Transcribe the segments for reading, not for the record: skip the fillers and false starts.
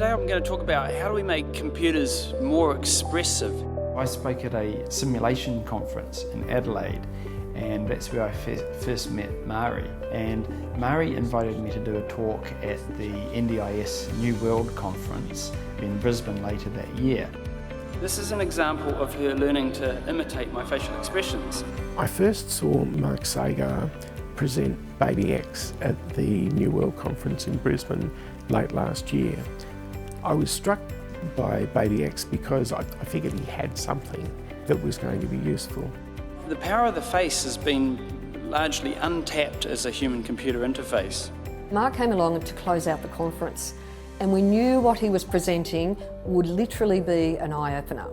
Today I'm going to talk about how do we make computers more expressive. I spoke at a simulation conference in Adelaide, and that's where I first met Mari. And Mari invited me to do a talk at the NDIS New World Conference in Brisbane later that year. This is an example of her learning to imitate my facial expressions. I first saw Mark Sagar present Baby X at the New World Conference in Brisbane late last year. I was struck by Baby X because I figured he had something that was going to be useful. The power of the face has been largely untapped as a human-computer interface. Mark came along to close out the conference, and we knew what he was presenting would literally be an eye-opener.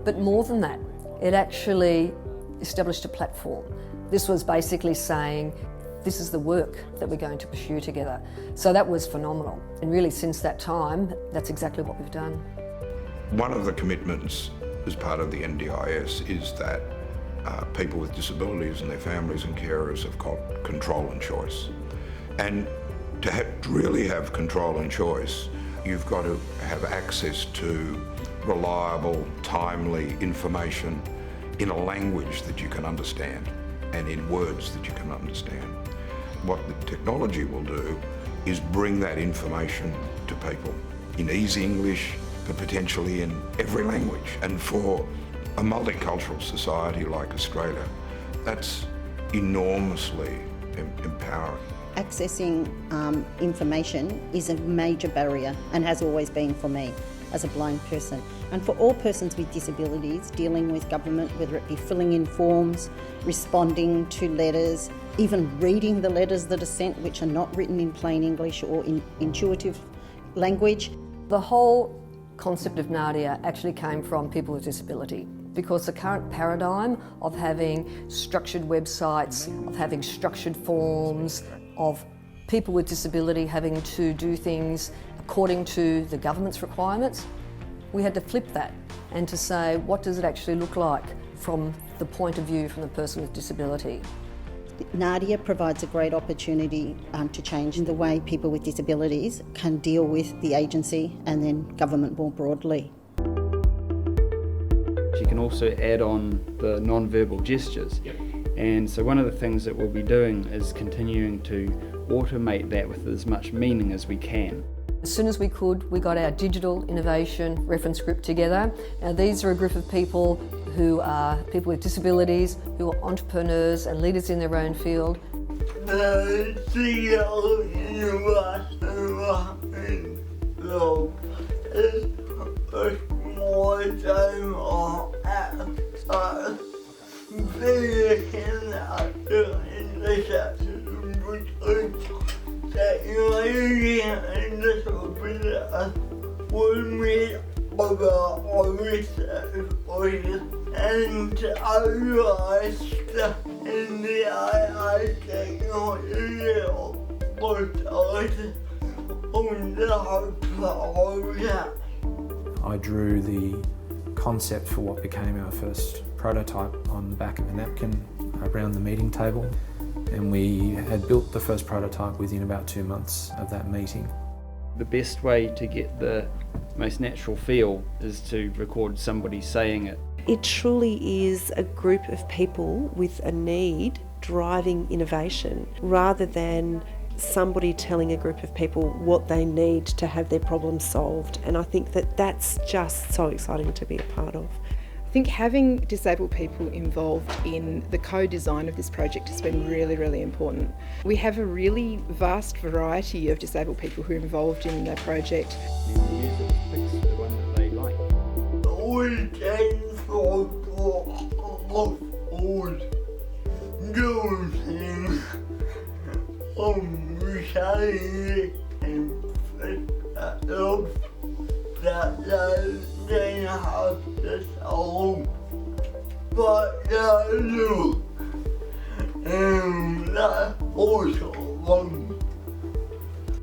But more than that, it actually established a platform. This was basically saying, this is the work that we're going to pursue together. So that was phenomenal. And really since that time, that's exactly what we've done. One of the commitments as part of the NDIS is that people with disabilities and their families and carers have got control and choice. And to really have control and choice, you've got to have access to reliable, timely information in a language that you can understand and in words that you can understand. What the technology will do is bring that information to people in easy English, but potentially in every language. And for a multicultural society like Australia, that's enormously empowering. Accessing information is a major barrier and has always been for me as a blind person. And for all persons with disabilities dealing with government, whether it be filling in forms, responding to letters, even reading the letters that are sent which are not written in plain English or in intuitive language. The whole concept of Nadia actually came from people with disability, because the current paradigm of having structured websites, of having structured forms, of people with disability having to do things according to the government's requirements, we had to flip that and to say, what does it actually look like from the point of view from the person with disability? Nadia provides a great opportunity to change the way people with disabilities can deal with the agency and then government more broadly. She can also add on the non-verbal gestures. And so one of the things that we'll be doing is continuing to automate that with as much meaning as we can. As soon as we could, we got our digital innovation reference group together. Now these are a group of people who are people with disabilities, who are entrepreneurs and leaders in their own field. And I realized that in the AI technology I drew the concept for what became our first prototype on the back of a napkin around the meeting table, and we had built the first prototype within about 2 months of that meeting. The best way to get the most natural feel is to record somebody saying it. It truly is a group of people with a need driving innovation, rather than somebody telling a group of people what they need to have their problems solved. And I think that that's just so exciting to be a part of. I think having disabled people involved in the co-design of this project has been really, really important. We have a really vast variety of disabled people who are involved in the project. The one that they like.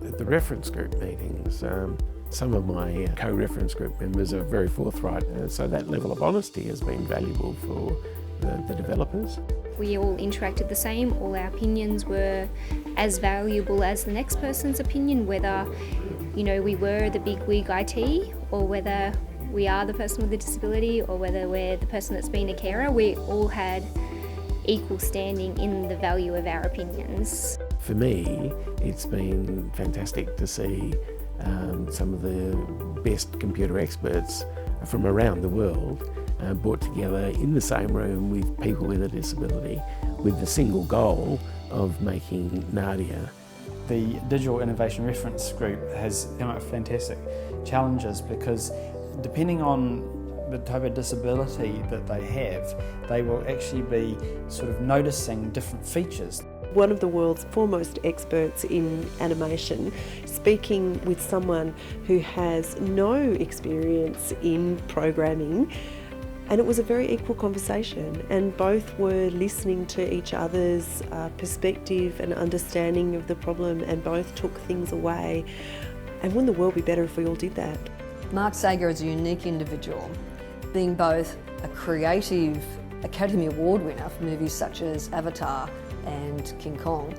At the reference group meetings, some of my co-reference group members are very forthright, so that level of honesty has been valuable for the developers. We all interacted the same, all our opinions were as valuable as the next person's opinion, whether you know, we were the big wig IT, or whether we are the person with a disability, or whether we're the person that's been a carer, we all had equal standing in the value of our opinions. For me, it's been fantastic to see some of the best computer experts from around the world brought together in the same room with people with a disability with the single goal of making Nadia. The Digital Innovation Reference Group has come up with fantastic challenges because depending on the type of disability that they have, they will actually be sort of noticing different features. One of the world's foremost experts in animation, speaking with someone who has no experience in programming, and it was a very equal conversation, and both were listening to each other's perspective and understanding of the problem, and both took things away. And wouldn't the world be better if we all did that? Mark Sager is a unique individual, being both a creative Academy Award winner for movies such as Avatar and King Kong,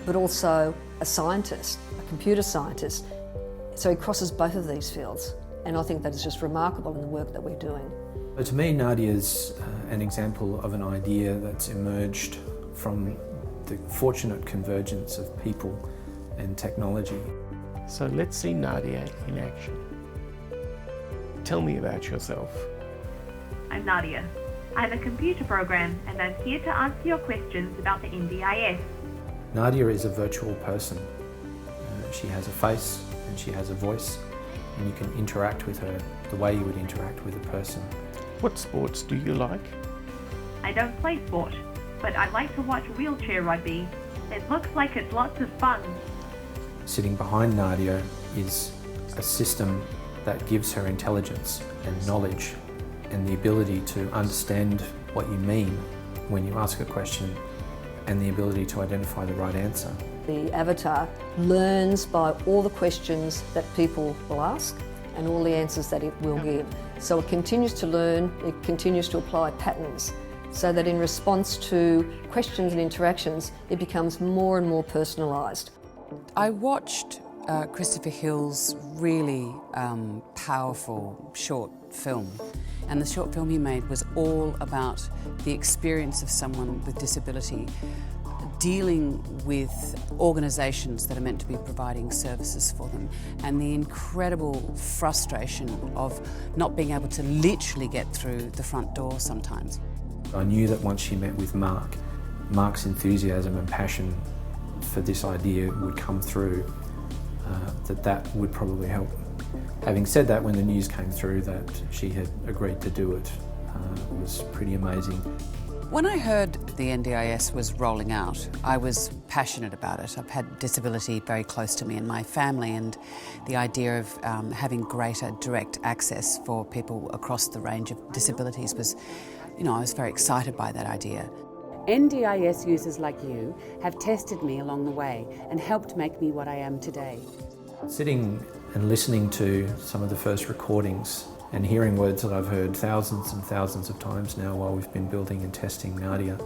but also a scientist, a computer scientist. So he crosses both of these fields, and I think that is just remarkable in the work that we're doing. But to me, Nadia's an example of an idea that's emerged from the fortunate convergence of people and technology. So let's see Nadia in action. Tell me about yourself. I'm Nadia. I'm a computer program and I'm here to answer your questions about the NDIS. Nadia is a virtual person. She has a face and she has a voice, and you can interact with her the way you would interact with a person. What sports do you like? I don't play sport, but I like to watch wheelchair rugby. It looks like it's lots of fun. Sitting behind Nadia is a system that gives her intelligence and knowledge and the ability to understand what you mean when you ask a question, and the ability to identify the right answer. The avatar learns by all the questions that people will ask and all the answers that it will give. So it continues to learn, it continues to apply patterns, so that in response to questions and interactions, it becomes more and more personalised. I watched Christopher Hill's really powerful short film, and the short film he made was all about the experience of someone with disability dealing with organisations that are meant to be providing services for them, and the incredible frustration of not being able to literally get through the front door sometimes. I knew that once she met with Mark's enthusiasm and passion for this idea would come through, that would probably help. Having said that, when the news came through that she had agreed to do it, it was pretty amazing. When I heard the NDIS was rolling out, I was passionate about it. I've had disability very close to me in my family, and the idea of having greater direct access for people across the range of disabilities was, I was very excited by that idea. NDIS users like you have tested me along the way and helped make me what I am today. Sitting and listening to some of the first recordings and hearing words that I've heard thousands and thousands of times now while we've been building and testing Nadia,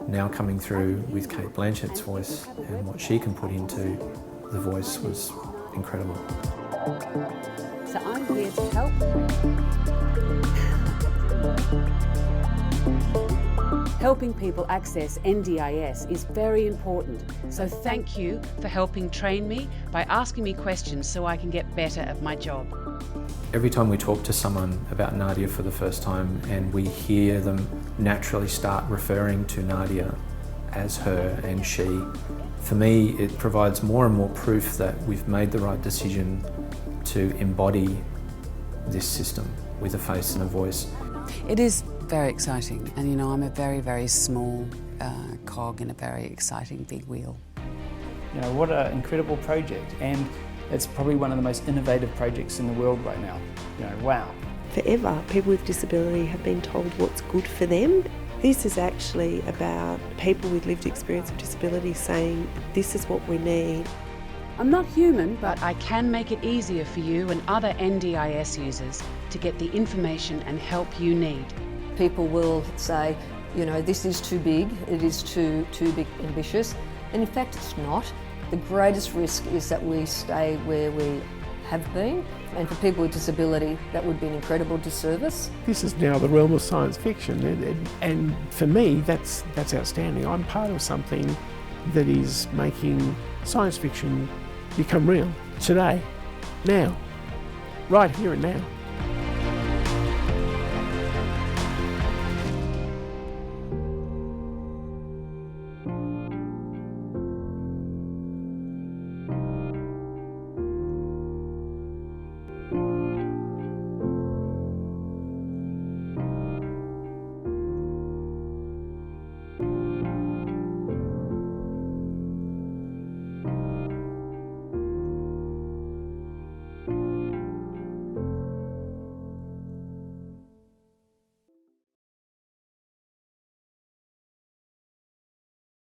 now coming through with Kate Blanchett's voice and what she can put into the voice was incredible. So I'm here to help. Helping people access NDIS is very important, so thank you for helping train me by asking me questions so I can get better at my job. Every time we talk to someone about Nadia for the first time and we hear them naturally start referring to Nadia as her and she, for me it provides more and more proof that we've made the right decision to embody this system with a face and a voice. It is very exciting, and I'm a very, very small cog in a very exciting big wheel. What an incredible project, and it's probably one of the most innovative projects in the world right now. Wow. Forever, people with disability have been told what's good for them. This is actually about people with lived experience of disability saying, this is what we need. I'm not human, but I can make it easier for you and other NDIS users to get the information and help you need. People will say, this is too big, it is too big, ambitious, and in fact it's not. The greatest risk is that we stay where we have been. And for people with disability, that would be an incredible disservice. This is now the realm of science fiction, and for me, that's outstanding. I'm part of something that is making science fiction become real today, now, right here and now.